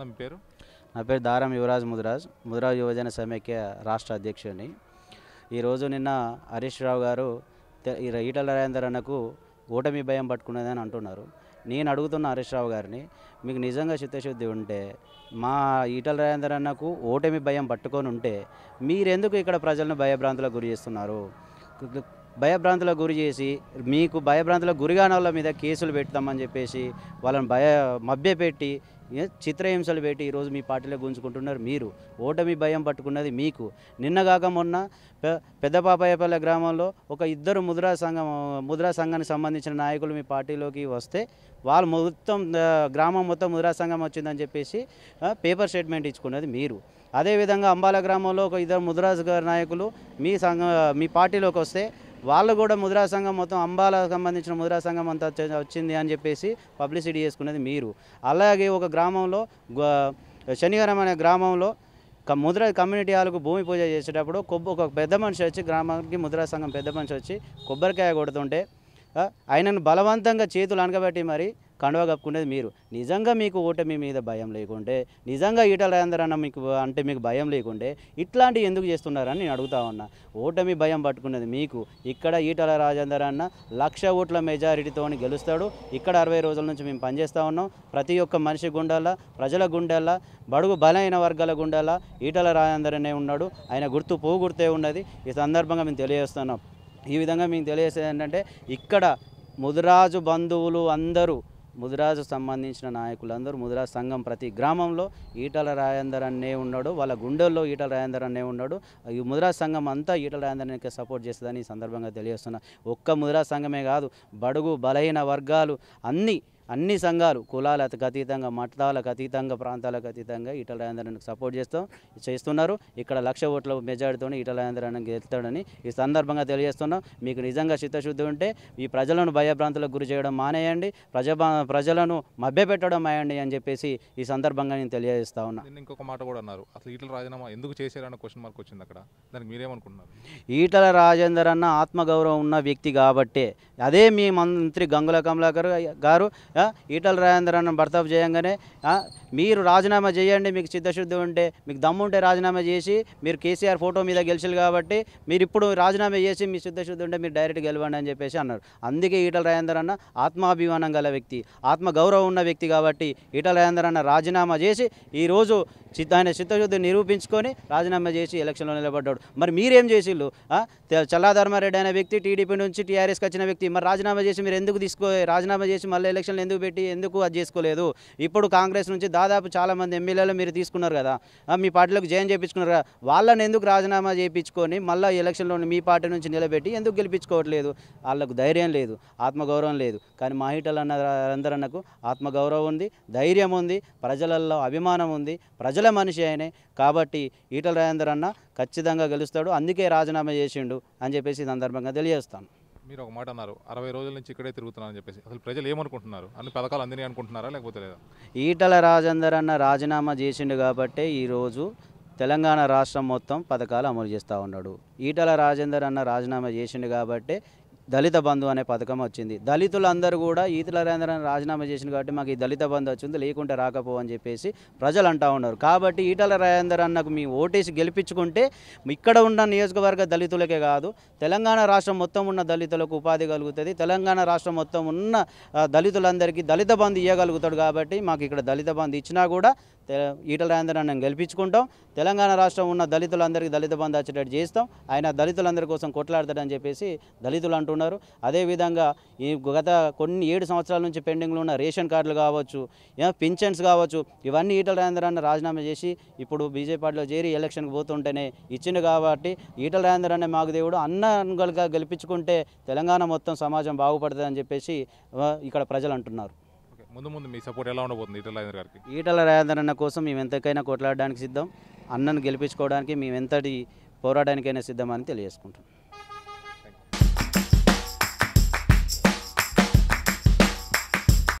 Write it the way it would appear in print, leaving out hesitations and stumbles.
మీ పేరు? నా పేరు దారం యువరాజ్ ముదిరాజ్, ముదిరాజ్ యువజన సమైక్య రాష్ట్ర అధ్యక్షుడిని. ఈరోజు నిన్న హరీష్ రావు గారు ఈటల రాజేందర్ అన్నకు ఓటమి భయం పట్టుకున్నదని అంటున్నారు. నేను అడుగుతున్న హరీష్ రావు గారిని, మీకు నిజంగా చిత్తశుద్ధి ఉంటే మా ఈటల రాజేందర్ అన్నకు ఓటమి భయం పట్టుకొని ఉంటే మీరెందుకు ఇక్కడ ప్రజలను భయభ్రాంతులకు గురి చేస్తున్నారు? భయభ్రాంతులకు గురి చేసి మీకు భయభ్రాంతులకు గురిగాని వాళ్ళ మీద కేసులు పెడతామని చెప్పేసి వాళ్ళని మభ్యపెట్టి చిత్రహింసలు పెట్టి ఈరోజు మీ పార్టీలో గుంజుకుంటున్నారు. మీరు ఓటమి భయం పట్టుకున్నది మీకు. నిన్నగాక మొన్న పెద్దపాపాయపల్లె గ్రామంలో ఒక ఇద్దరు ముద్రా సంఘానికి సంబంధించిన నాయకులు మీ పార్టీలోకి వస్తే వాళ్ళు మొత్తం గ్రామం మొత్తం ముద్రా సంఘం వచ్చిందని చెప్పేసి పేపర్ స్టేట్మెంట్ ఇచ్చుకున్నది మీరు. అదేవిధంగా అంబాల గ్రామంలో ఒక ఇద్దరు ముద్రా నాయకులు మీ పార్టీలోకి వస్తే వాళ్ళు కూడా ముద్రా సంఘం మొత్తం అంబాలకు సంబంధించిన ముద్రా సంఘం అంతా వచ్చింది అని చెప్పేసి పబ్లిసిటీ చేసుకునేది మీరు. అలాగే ఒక గ్రామంలో శనివారం అనే గ్రామంలో ముద్రా కమ్యూనిటీ హాల్కు భూమి పూజ చేసేటప్పుడు ఒక పెద్ద మనిషి వచ్చి గ్రామానికి ముద్రా సంఘం పెద్ద మనిషి వచ్చి కొబ్బరికాయ కొడుతుంటే ఆయనను బలవంతంగా చేతులు అనగబెట్టి మరి కండువా కప్పుకునేది మీరు. నిజంగా మీకు ఓటమి మీద భయం లేకుంటే, నిజంగా ఈటల రాజేందర్ అన్న మీకు భయం లేకుంటే ఇట్లాంటివి ఎందుకు చేస్తున్నారని నేను అడుగుతా ఉన్నా. ఓటమి భయం పట్టుకునేది మీకు. ఇక్కడ ఈటల రాజేందర్ అన్న 1,00,000 ఓట్ల మెజారిటీతో గెలుస్తాడు. ఇక్కడ 60 రోజుల నుంచి మేము పనిచేస్తూ ఉన్నాం. ప్రతి ఒక్క మనిషి గుండెల్లా, ప్రజల గుండెల్లా, బడుగు బలైన వర్గాల గుండెల్లా ఈటల రాజేందర్ అనే ఉన్నాడు. ఆయన గుర్తు పువ్వు గుర్తే ఉన్నది. ఈ సందర్భంగా మేము తెలియజేస్తున్నాం. ఈ విధంగా మేము తెలియజేసేది ఏంటంటే, ఇక్కడ ముదిరాజు బంధువులు అందరూ, ముదిరాజు సంబంధించిన నాయకులందరూ, ముదిరాజు సంఘం ప్రతి గ్రామంలో ఈటల రాజేందర్ అన్నే ఉన్నాడు. వాళ్ళ గుండెల్లో ఈటల రాజేందర్ అన్నే ఉన్నాడు. ఈ ముదిరాజు సంఘం అంతా ఈటల రాజేందర్కి సపోర్ట్ చేస్తుందని ఈ సందర్భంగా తెలియజేస్తున్నా. ఒక్క ముదిరాజు సంఘమే కాదు, బడుగు బలహీన వర్గాలు అన్ని సంఘాలు, కులాలకు అతీతంగా, మతాలకు అతీతంగా, ప్రాంతాలకు అతీతంగా ఈటల రాజేందర్ అన్నకు సపోర్ట్ చేస్తున్నారు. ఇక్కడ 1,00,000 ఓట్ల మెజారిటీతో ఈటల రాజేందర్ అన్నకు గెలుస్తాడని ఈ సందర్భంగా తెలియజేస్తున్నాం. మీకు నిజంగా చిత్తశుద్ధి ఉంటే ఈ ప్రజలను భయభ్రాంతులకు గురి చేయడం మానేయండి, ప్రజలను మభ్యపెట్టడం మానేయండి అని చెప్పేసి ఈ సందర్భంగా నేను తెలియజేస్తా ఉన్నా. ఇంకొక మాట కూడా అన్నారు, అసలు ఈటల రాజీనామా ఎందుకు చేశారన్న క్వశ్చన్ మార్క్ వచ్చింది అక్కడ. దానికి మీరేమనుకుంటున్నారు? ఈటల రాజేందర్ అన్న ఆత్మగౌరవం ఉన్న వ్యక్తి కాబట్టే, అదే మీ మంత్రి గంగుల కమలాకర్ గారు ఈటల రాజేందర్ అన్న బర్తరఫ్ చేయంగానే మీరు రాజీనామా చేయండి, మీకు చిత్తశుద్ధి ఉంటే, మీకు దమ్ముంటే రాజీనామా చేసి, మీరు కేసీఆర్ ఫోటో మీద గెలిచారు కాబట్టి మీరు ఇప్పుడు రాజీనామా చేసి మీ చిత్తశుద్ధి ఉంటే మీరు డైరెక్ట్ గెలవండి అని చెప్పేసి అన్నారు. అందుకే ఈటల రాజేందర్ అన్న ఆత్మాభిమానం గల వ్యక్తి, ఆత్మగౌరవం ఉన్న వ్యక్తి కాబట్టి ఈటల రాజేందర్ అన్న రాజీనామా చేసి ఈరోజు ఆయన చిత్తశుద్ధి నిరూపించుకొని రాజీనామా చేసి ఎలక్షన్లో నిలబడ్డాడు. మరి మీరేం చేసిళ్ళు? చల్లాధర్మారెడ్డి అనే వ్యక్తి టీడీపీ నుంచి టీఆర్ఎస్కి వచ్చిన వ్యక్తి, మరి రాజీనామా చేసి మీరు ఎందుకు రాజీనామా చేసి మళ్ళీ ఎలక్షన్లు ఎందుకు పెట్టి ఎందుకు అది చేసుకోలేదు? ఇప్పుడు కాంగ్రెస్ నుంచి దాదాపు చాలామంది ఎమ్మెల్యేలు మీరు తీసుకున్నారు కదా, మీ పార్టీలోకి జాయిన్ చేయించుకున్నారు కదా, వాళ్ళని ఎందుకు రాజీనామా చేయించుకొని మళ్ళీ ఎలక్షన్లో మీ పార్టీ నుంచి నిలబెట్టి ఎందుకు గెలిపించుకోవట్లేదు? వాళ్ళకు ధైర్యం లేదు, ఆత్మగౌరవం లేదు. కానీ మా ఈటల అందరన్నకు ఆత్మగౌరవం ఉంది, ధైర్యం ఉంది, ప్రజలలో అభిమానం ఉంది, ప్రజల మనిషి ఆయనే కాబట్టి ఈటల రాజేందర్ అన్న ఖచ్చితంగా గెలుస్తాడు. అందుకే రాజీనామా చేసిండు అని చెప్పేసి సందర్భంగా తెలియజేస్తాను. మీరు ఒక మాట అన్నారు, 60 రోజుల నుంచి ఇక్కడే తిరుగుతున్నారని చెప్పేసి. అసలు ప్రజలు ఏమనుకుంటున్నారు? అన్ని పథకాలు అందినాయి అనుకుంటున్నారా లేకపోతే లేదా? ఈటల రాజేందర్ అన్న రాజీనామా చేసిండు కాబట్టే ఈరోజు తెలంగాణ రాష్ట్రం మొత్తం పథకాలు అమలు చేస్తూ ఉన్నాడు. ఈటల రాజేందర్ అన్న రాజీనామా చేసిండు కాబట్టే దళిత బంధు అనే పథకం వచ్చింది. దళితులందరూ కూడా ఈటల రాజేందర్ అన్న రాజీనామా చేసింది కాబట్టి మాకు ఈ దళిత బంధు వచ్చింది, లేకుంటే రాకపో అని చెప్పేసి ప్రజలు అంటూ ఉన్నారు. కాబట్టి ఈటల రాజేందర్ అన్నకు మీ ఓటేసి గెలిపించుకుంటే ఇక్కడ ఉన్న నియోజకవర్గ దళితులకే కాదు, తెలంగాణ రాష్ట్రం మొత్తం ఉన్న దళితులకు ఉపాధి కలుగుతుంది. తెలంగాణ రాష్ట్రం మొత్తం ఉన్న దళితులందరికీ దళిత బంధు ఇవ్వగలుగుతాడు. కాబట్టి మాకు ఇక్కడ దళిత బంధు ఇచ్చినా కూడా ఈటల రాజేందర్ అన్న గెలిపించుకుంటాం. తెలంగాణ రాష్ట్రం ఉన్న దళితులందరికీ దళిత బంధు వచ్చేటట్టు చేస్తాం. ఆయన దళితులందరి కోసం కొట్లాడతాడని చెప్పేసి దళితులు అంటున్నారు. అదేవిధంగా ఈ గత 7 సంవత్సరాల నుంచి పెండింగ్లో ఉన్న రేషన్ కార్డులు కావచ్చు, పింఛన్స్ కావచ్చు, ఇవన్నీ ఈటల రాజేందర్ అన్న రాజీనామా చేసి ఇప్పుడు బీజేపీ పార్టీలో చేరి ఎలక్షన్కి పోతుంటేనే ఇచ్చిండు. కాబట్టి ఈటల రాజేందర్ అనే మాకు దేవుడు అన్నగా గెలిపించుకుంటే తెలంగాణ మొత్తం సమాజం బాగుపడుతుంది అని చెప్పేసి ఇక్కడ ప్రజలు అంటున్నారు. ముందు మీ సపోర్ట్ ఎలా ఉండబోతుంది ఈటల రాజేందర్ గారికి? ఈటల రాజేందర్ అన్న కోసం మేము ఎంతకైనా కొట్లాడడానికి సిద్ధం, అన్నను గెలిపించుకోవడానికి మేము ఎంతటి పోరాటానికైనా సిద్ధమని తెలియజేసుకుంటాం.